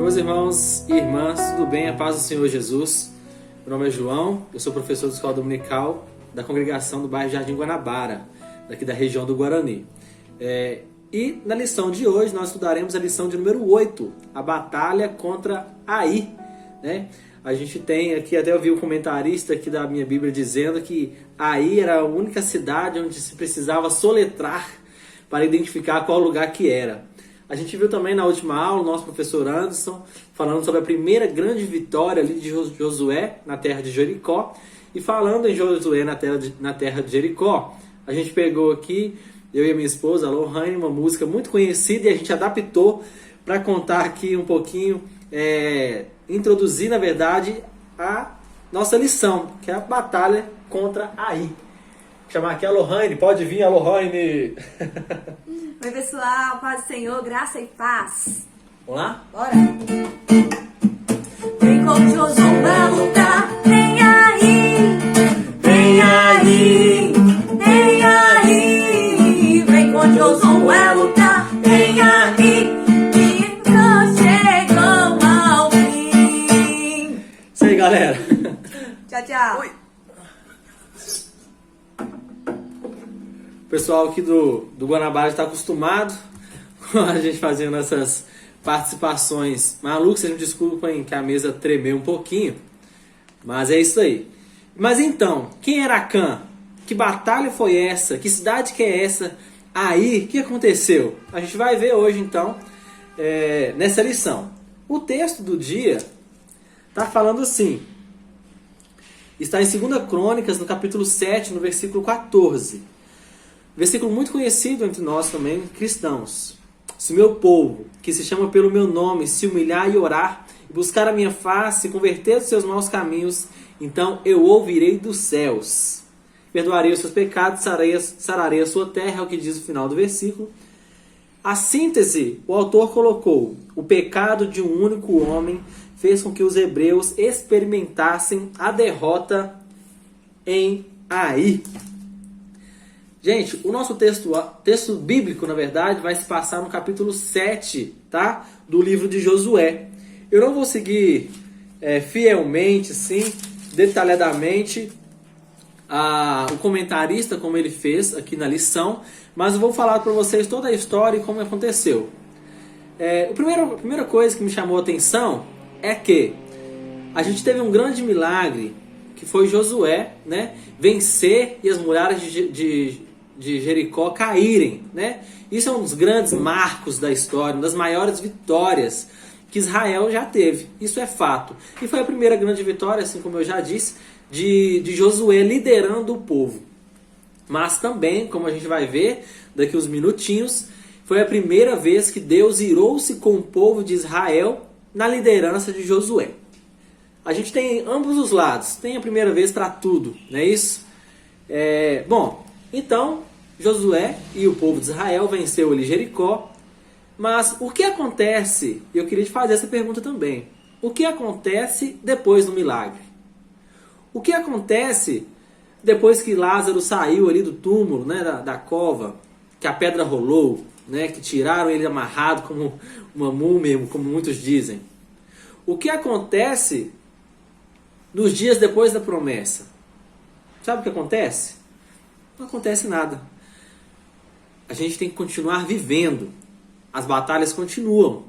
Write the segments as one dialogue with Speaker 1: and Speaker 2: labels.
Speaker 1: Meus irmãos e irmãs, tudo bem? A paz do Senhor Jesus. Meu nome é João, eu sou professor de escola dominical da congregação do bairro Jardim Guanabara, daqui da região do Guarani. E na lição de hoje nós estudaremos a lição de número 8, a batalha contra Ai, né? A gente tem aqui, até eu vi o comentarista aqui da minha Bíblia dizendo que Ai era a única cidade onde se precisava soletrar para identificar qual lugar que era. A gente viu também na última aula o nosso professor Anderson falando sobre a primeira grande vitória ali de Josué na terra de Jericó. E falando em Josué na terra de Jericó, a gente pegou aqui, eu e a minha esposa, a Lohane, uma música muito conhecida, e a gente adaptou para contar aqui um pouquinho, introduzir na verdade a nossa lição, que é a batalha contra Ai. Vou chamar aqui a Lohane, pode vir a Lohane.
Speaker 2: Oi pessoal, paz do Senhor, graça e paz.
Speaker 1: Vamos lá?
Speaker 2: Bora! Vem com Josué lutar, vem aí, vem aí, vem aí. Vem com Josué lutar, vem aí, que nós chegamos ao fim.
Speaker 1: Isso aí, galera.
Speaker 2: Tchau, tchau.
Speaker 1: Oi. O pessoal aqui do Guanabara está acostumado com a gente fazendo essas participações malucas. Vocês me desculpem que a mesa tremeu um pouquinho, mas é isso aí. Mas então, quem era Acã? Que batalha foi essa? Que cidade que é essa? Aí, o que aconteceu? A gente vai ver hoje então, nessa lição. O texto do dia está falando assim. Está em 2 Crônicas, no capítulo 7, no versículo 14. Versículo muito conhecido entre nós também, cristãos. Se meu povo, que se chama pelo meu nome, se humilhar e orar, e buscar a minha face, e converter os seus maus caminhos, então eu ouvirei dos céus. Perdoarei os seus pecados, sararei a sua terra, é o que diz o final do versículo. A síntese, o autor colocou: o pecado de um único homem fez com que os hebreus experimentassem a derrota em Ai. Gente, o nosso texto bíblico, na verdade, vai se passar no capítulo 7, tá? Do livro de Josué. Eu não vou seguir fielmente, assim, detalhadamente, o comentarista, como ele fez aqui na lição, mas eu vou falar para vocês toda a história e como aconteceu. A primeira coisa que me chamou a atenção é que a gente teve um grande milagre, que foi Josué, né, vencer e as muralhas de Jericó caírem, né? Isso é um dos grandes marcos da história, uma das maiores vitórias que Israel já teve. Isso é fato. E foi a primeira grande vitória, assim como eu já disse, de Josué liderando o povo. Mas também, como a gente vai ver daqui uns minutinhos, foi a primeira vez que Deus irou-se com o povo de Israel na liderança de Josué. A gente tem ambos os lados. Tem a primeira vez para tudo, não é isso? Então, Josué e o povo de Israel venceu ali Jericó. Mas o que acontece? Eu queria te fazer essa pergunta também. O que acontece depois do milagre? O que acontece depois que Lázaro saiu ali do túmulo, né, da cova, que a pedra rolou, né, que tiraram ele amarrado como uma múmia, como muitos dizem? O que acontece nos dias depois da promessa? Sabe o que acontece? Não acontece nada. A gente tem que continuar vivendo. As batalhas continuam.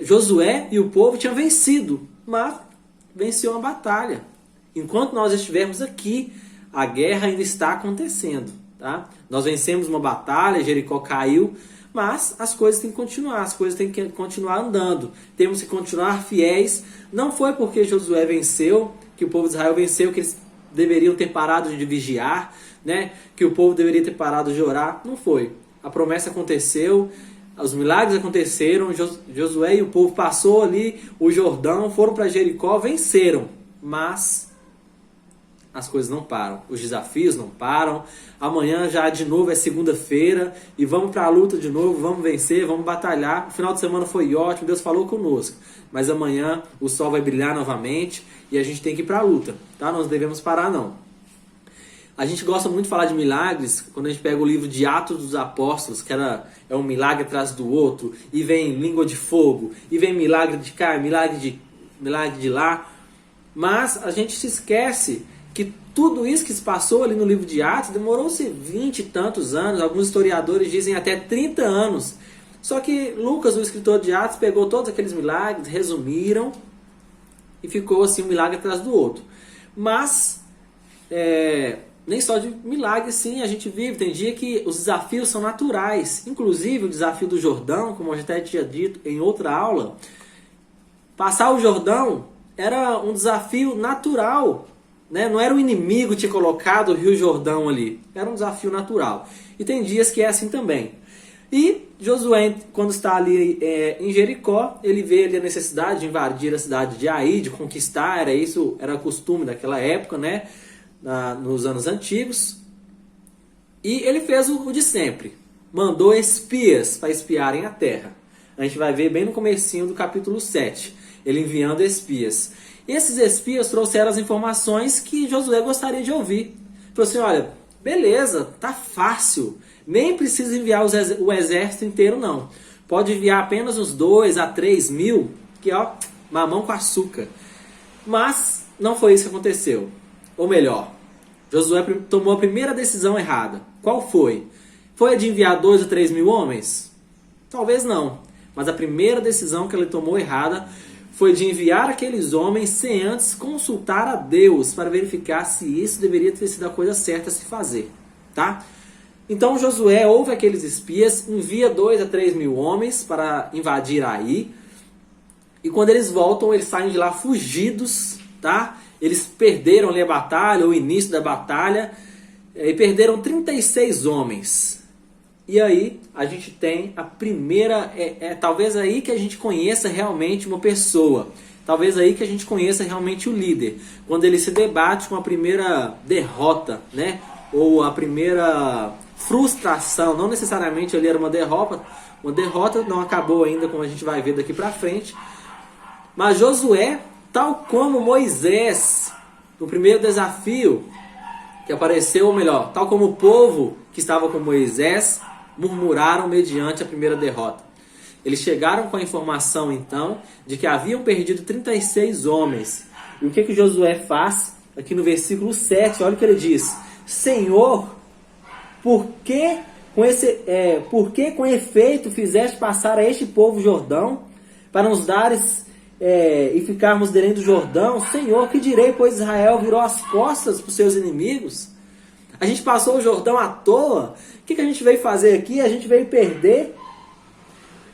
Speaker 1: Josué e o povo tinham vencido, mas venceu uma batalha. Enquanto nós estivermos aqui, a guerra ainda está acontecendo. Tá? Nós vencemos uma batalha, Jericó caiu, mas as coisas têm que continuar, as coisas têm que continuar andando. Temos que continuar fiéis. Não foi porque Josué venceu, que o povo de Israel venceu, que eles deveriam ter parado de vigiar, né? Que o povo deveria ter parado de orar. Não foi. A promessa aconteceu, os milagres aconteceram, Josué e o povo passou ali o Jordão, foram para Jericó, venceram. Mas as coisas não param, os desafios não param. Amanhã já de novo é segunda-feira e vamos para a luta de novo, vamos vencer, vamos batalhar. O final de semana foi ótimo, Deus falou conosco, mas amanhã o sol vai brilhar novamente e a gente tem que ir para a luta, tá? Não devemos parar não. A gente gosta muito de falar de milagres quando a gente pega o livro de Atos dos Apóstolos, que é um milagre atrás do outro, e vem língua de fogo, e vem milagre de cá, milagre de lá. Mas a gente se esquece que tudo isso que se passou ali no livro de Atos demorou-se 20 e tantos anos, alguns historiadores dizem até 30 anos. Só que Lucas, o escritor de Atos, pegou todos aqueles milagres, resumiram e ficou assim um milagre atrás do outro. Mas nem só de milagres sim a gente vive, tem dia que os desafios são naturais, inclusive o desafio do Jordão, como eu já até tinha dito em outra aula, passar o Jordão era um desafio natural, né? Não era o inimigo ter colocado o Rio Jordão ali, era um desafio natural. E tem dias que é assim também. E Josué, quando está ali em Jericó, ele vê ali a necessidade de invadir a cidade de Ai, de conquistar, era costume daquela época, né? Nos anos antigos. E ele fez o de sempre, mandou espias para espiarem a terra. A gente vai ver bem no comecinho do capítulo 7, ele enviando espias. Esses espias trouxeram as informações que Josué gostaria de ouvir. Falou assim, olha, beleza, tá fácil, nem precisa enviar o exército inteiro não. Pode enviar apenas uns 2 a 3 mil, que ó, mamão com açúcar. Mas não foi isso que aconteceu. Ou melhor, Josué tomou a primeira decisão errada. Qual foi? Foi a de enviar 2 ou 3 mil homens? Talvez não. Mas a primeira decisão que ele tomou errada foi de enviar aqueles homens sem antes consultar a Deus para verificar se isso deveria ter sido a coisa certa a se fazer. Tá? Então Josué ouve aqueles espias, envia 2 a 3 mil homens para invadir Ai. E quando eles voltam, eles saem de lá fugidos, tá? Eles perderam ali a batalha, o início da batalha, e perderam 36 homens. E aí a gente tem a primeira, talvez aí que a gente conheça realmente uma pessoa. Talvez aí que a gente conheça realmente o líder. Quando ele se debate com a primeira derrota, né? Ou a primeira frustração. Não necessariamente ali era uma derrota. Uma derrota não acabou ainda, como a gente vai ver daqui pra frente. Mas Josué, tal como Moisés, no primeiro desafio que apareceu, ou melhor, tal como o povo que estava com Moisés, murmuraram mediante a primeira derrota. Eles chegaram com a informação, então, de que haviam perdido 36 homens. E o que Josué faz? Aqui no versículo 7, olha o que ele diz. Senhor, por que com efeito fizeste passar a este povo Jordão, para nos dares e ficarmos dentro do Jordão? Senhor, que direi, pois Israel virou as costas para os seus inimigos? A gente passou o Jordão à toa? O que a gente veio fazer aqui? A gente veio perder?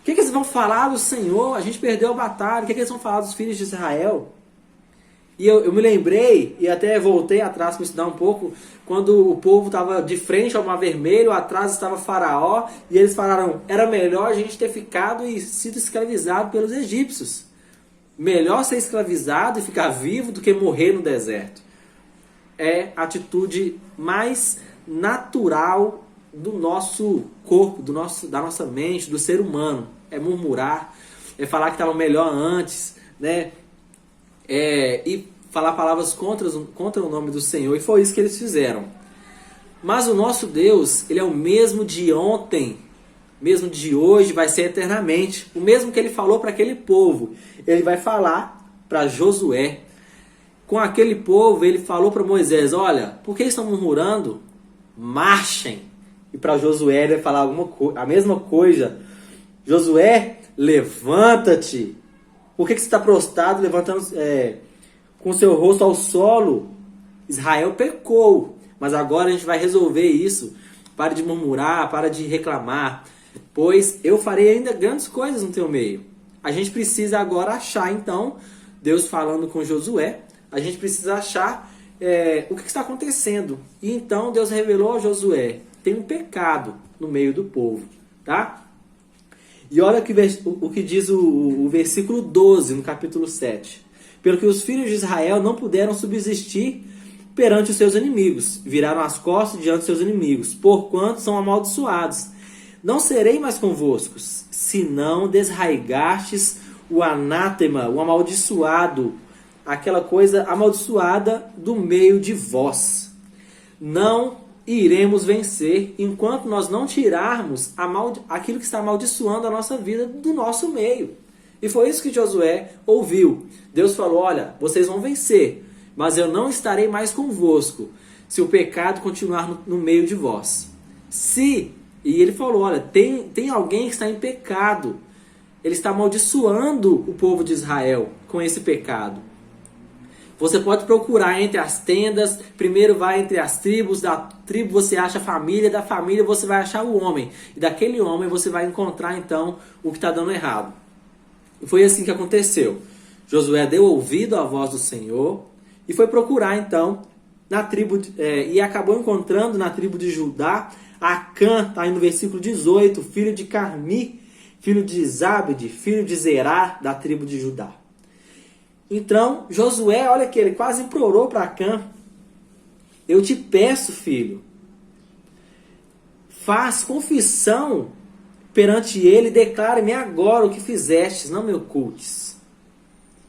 Speaker 1: O que eles vão falar do Senhor? A gente perdeu a batalha. O que eles vão falar dos filhos de Israel? E eu me lembrei, e até voltei atrás para estudar um pouco, quando o povo estava de frente ao Mar Vermelho, atrás estava Faraó, e eles falaram, era melhor a gente ter ficado e sido escravizado pelos egípcios. Melhor ser escravizado e ficar vivo do que morrer no deserto. É a atitude mais natural do nosso corpo, da nossa mente, do ser humano. É murmurar, é falar que estava melhor antes, né? E falar palavras contra o nome do Senhor. E foi isso que eles fizeram. Mas o nosso Deus, ele é o mesmo de ontem, mesmo de hoje, vai ser eternamente. O mesmo que ele falou para aquele povo, ele vai falar para Josué. Com aquele povo, ele falou para Moisés, olha, por que eles estão murmurando? Marchem. E para Josué, ele vai falar a mesma coisa. Josué, levanta-te. Por que você está prostrado, levantando com seu rosto ao solo? Israel pecou, mas agora a gente vai resolver isso. Pare de murmurar, para de reclamar, pois eu farei ainda grandes coisas no teu meio. A gente precisa agora achar, então, Deus falando com Josué, a gente precisa achar o que está acontecendo. E então Deus revelou a Josué, tem um pecado no meio do povo, tá? E olha o que diz o versículo 12, no capítulo 7. Pelo que os filhos de Israel não puderam subsistir perante os seus inimigos, viraram as costas diante dos seus inimigos, porquanto são amaldiçoados. Não serei mais convosco, se não desraigastes o anátema, o amaldiçoado, aquela coisa amaldiçoada do meio de vós. não iremos vencer enquanto nós não tirarmos aquilo que está amaldiçoando a nossa vida do nosso meio. E foi isso que Josué ouviu. Deus falou, olha, vocês vão vencer, mas eu não estarei mais convosco se o pecado continuar no meio de vós. E ele falou, olha, tem alguém que está em pecado. Ele está amaldiçoando o povo de Israel com esse pecado. Você pode procurar entre as tendas, primeiro vai entre as tribos, da tribo você acha a família, da família você vai achar o homem. E daquele homem você vai encontrar então o que está dando errado. E foi assim que aconteceu. Josué deu ouvido à voz do Senhor e foi procurar então na tribo, e acabou encontrando na tribo de Judá, Acã, está aí no versículo 18, filho de Carmi, filho de Zabde, filho de Zerá, da tribo de Judá. Então, Josué, olha aqui, ele quase implorou para Acã, eu te peço, filho, faz confissão perante ele e declare-me agora o que fizestes, não me ocultes.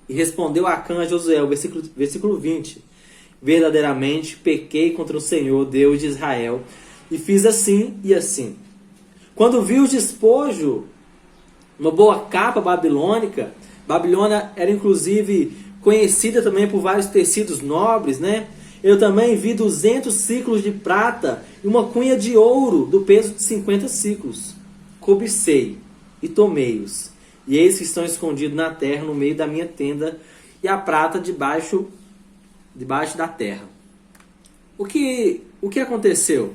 Speaker 1: E respondeu Acã a Josué, o versículo 20, verdadeiramente pequei contra o Senhor, Deus de Israel, e fiz assim e assim. Quando vi o despojo, uma boa capa babilônica, Babilônia era inclusive conhecida também por vários tecidos nobres, né? Eu também vi 200 ciclos de prata e uma cunha de ouro do peso de 50 ciclos. Cobicei e tomei-os, e eis que estão escondidos na terra, no meio da minha tenda, e a prata debaixo da terra. O que aconteceu?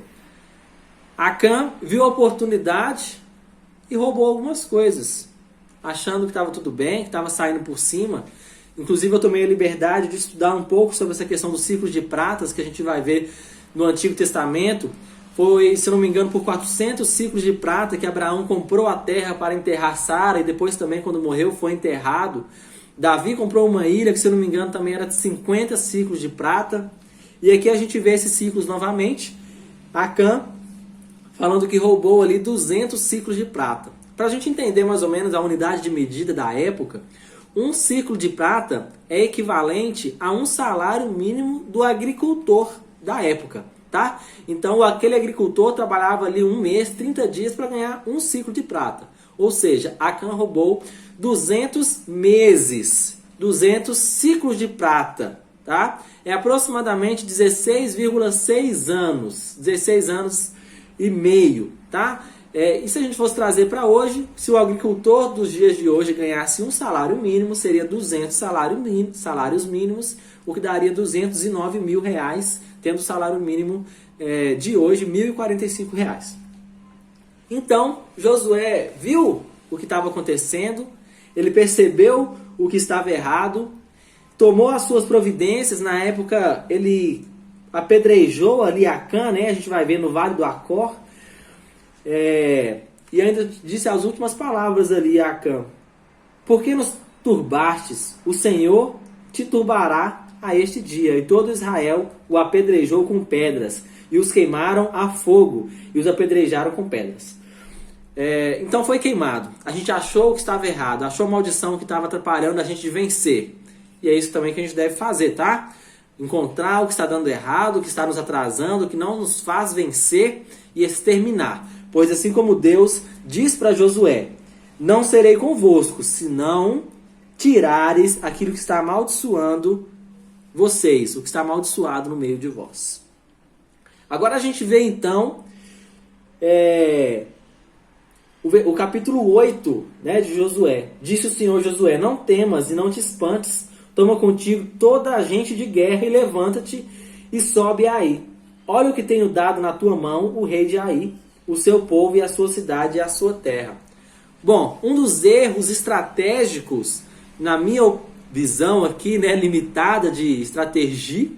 Speaker 1: Acã viu a oportunidade e roubou algumas coisas, achando que estava tudo bem, que estava saindo por cima. Inclusive eu tomei a liberdade de estudar um pouco sobre essa questão dos ciclos de pratas, que a gente vai ver no Antigo Testamento. Foi, se não me engano, por 400 ciclos de prata que Abraão comprou a terra para enterrar Sara, e depois também, quando morreu, foi enterrado. Davi comprou uma ilha que, se não me engano, também era de 50 ciclos de prata. E aqui a gente vê esses ciclos novamente. Acã falando que roubou ali 200 ciclos de prata. Para a gente entender mais ou menos a unidade de medida da época, um ciclo de prata é equivalente a um salário mínimo do agricultor da época, tá? Então aquele agricultor trabalhava ali um mês, 30 dias para ganhar um ciclo de prata. Ou seja, Acã roubou 200 meses, 200 ciclos de prata, tá? É aproximadamente 16,6 anos, 16 anos e meio, tá? E se a gente fosse trazer para hoje, se o agricultor dos dias de hoje ganhasse um salário mínimo, seria 200 salários mínimos, o que daria 209 mil reais, tendo o salário mínimo de hoje, R$ 1.045. Então, Josué viu o que estava acontecendo, ele percebeu o que estava errado, tomou as suas providências. Na época, ele apedrejou ali Acã, né? A gente vai ver no Vale do Acor. E ainda disse as últimas palavras ali a Acã: por que nos turbastes? O Senhor te turbará a este dia. E todo Israel o apedrejou com pedras, e os queimaram a fogo, e os apedrejaram com pedras. Então foi queimado. A gente achou que estava errado, achou a maldição que estava atrapalhando a gente de vencer. E é isso também que a gente deve fazer, tá? Encontrar o que está dando errado, o que está nos atrasando, o que não nos faz vencer e exterminar. Pois assim como Deus diz para Josué: não serei convosco, se não tirares aquilo que está amaldiçoando vocês, o que está amaldiçoado no meio de vós. Agora a gente vê então o capítulo 8, né, de Josué. Disse o Senhor a Josué: não temas e não te espantes, toma contigo toda a gente de guerra e levanta-te e sobe a Ai. Olha o que tenho dado na tua mão, o rei de Ai, o seu povo e a sua cidade e a sua terra. Bom, um dos erros estratégicos, na minha visão aqui, né, limitada de estratégia,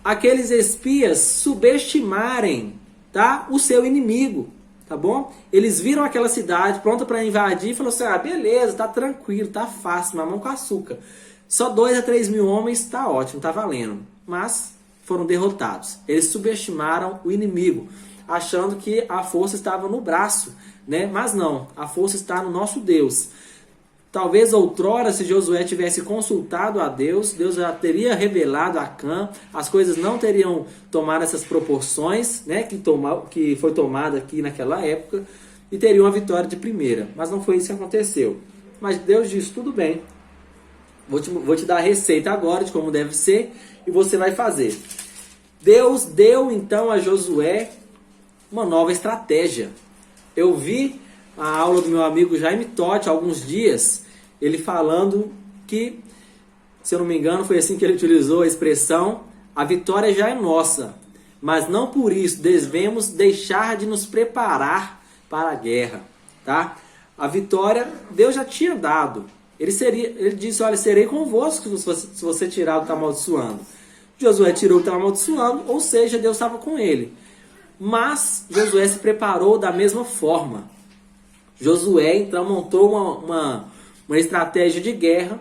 Speaker 1: aqueles espias subestimarem, tá, o seu inimigo, tá bom? Eles viram aquela cidade pronta para invadir e falaram assim: beleza, tá tranquilo, tá fácil, mamão com açúcar. Só 2 a 3 mil homens, tá ótimo, tá valendo. Mas foram derrotados. Eles subestimaram o inimigo, achando que a força estava no braço, né? Mas não, a força está no nosso Deus. Talvez outrora, se Josué tivesse consultado a Deus, Deus já teria revelado a Acã, as coisas não teriam tomado essas proporções, né, que foi tomada aqui naquela época, e teria uma vitória de primeira. Mas não foi isso que aconteceu. Mas Deus disse, tudo bem, vou te dar a receita agora de como deve ser, e você vai fazer. Deus deu então a Josué uma nova estratégia. Eu vi a aula do meu amigo Jaime Totti há alguns dias, ele falando que, se eu não me engano, foi assim que ele utilizou a expressão, a vitória já é nossa, mas não por isso devemos deixar de nos preparar para a guerra, tá? A vitória Deus já tinha dado. Ele disse, olha, serei convosco se você tirar o que está amaldiçoando. Josué tirou o que estava amaldiçoando, ou seja, Deus estava com ele. Mas Josué se preparou da mesma forma. Josué então montou uma estratégia de guerra,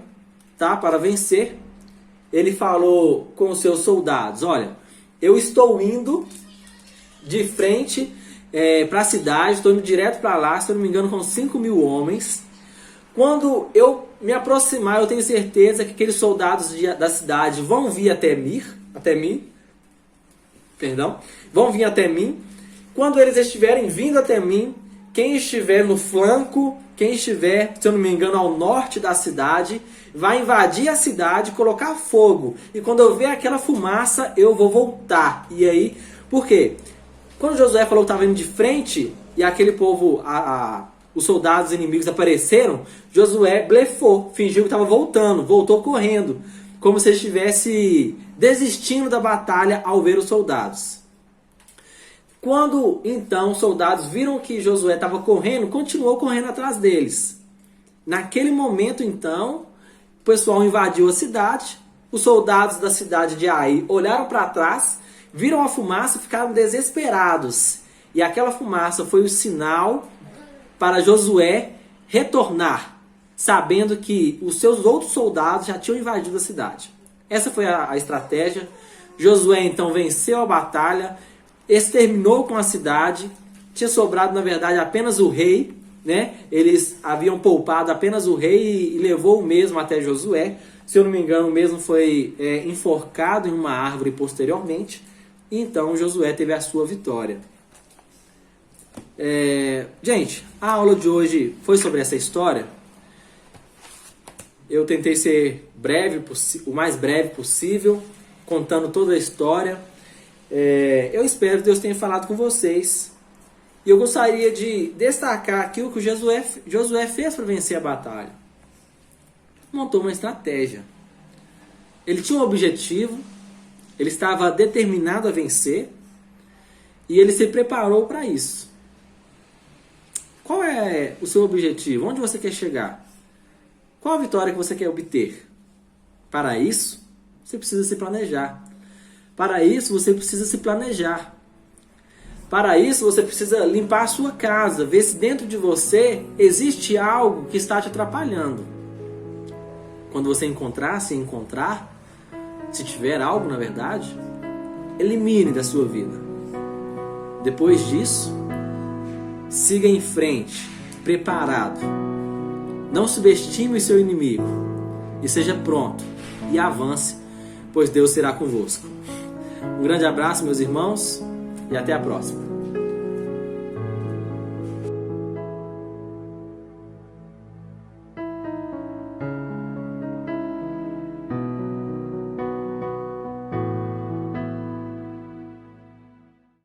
Speaker 1: tá, para vencer. Ele falou com os seus soldados, olha, eu estou indo de frente para a cidade, estou indo direto para lá, se eu não me engano com 5.000 homens. Quando eu me aproximar, eu tenho certeza que aqueles soldados da cidade vão vir até mim, vão vir até mim. Quando eles estiverem vindo até mim, quem estiver no flanco, quem estiver, se eu não me engano, ao norte da cidade, vai invadir a cidade, colocar fogo. E quando eu ver aquela fumaça, eu vou voltar. E aí, por quê? Quando Josué falou que estava indo de frente, e aquele povo, os soldados inimigos apareceram, Josué blefou, fingiu que estava voltou correndo, como se ele estivesse desistindo da batalha ao ver os soldados. Quando então os soldados viram que Josué estava correndo, continuou correndo atrás deles. Naquele momento então, o pessoal invadiu a cidade, os soldados da cidade de Ai olharam para trás, viram a fumaça e ficaram desesperados. E aquela fumaça foi o sinal para Josué retornar, sabendo que os seus outros soldados já tinham invadido a cidade. Essa foi a estratégia. Josué então venceu a batalha, exterminou com a cidade, tinha sobrado na verdade apenas o rei, né? Eles haviam poupado apenas o rei e levou o mesmo até Josué. Se eu não me engano, o mesmo foi enforcado em uma árvore posteriormente. E então Josué teve a sua vitória. Gente, a aula de hoje foi sobre essa história. Eu tentei ser o mais breve possível, contando toda a história. Eu espero que Deus tenha falado com vocês. E eu gostaria de destacar aqui o que Josué fez para vencer a batalha. Montou uma estratégia. Ele tinha um objetivo, ele estava determinado a vencer e ele se preparou para isso. Qual é o seu objetivo? Onde você quer chegar? Qual a vitória que você quer obter? Para isso, você precisa se planejar. Para isso, você precisa se planejar. Para isso, você precisa limpar a sua casa, ver se dentro de você existe algo que está te atrapalhando. Quando você se tiver algo, na verdade, elimine da sua vida. Depois disso, siga em frente, preparado. Não subestime o seu inimigo e seja pronto e avance, pois Deus será convosco. Um grande abraço, meus irmãos, e até a próxima.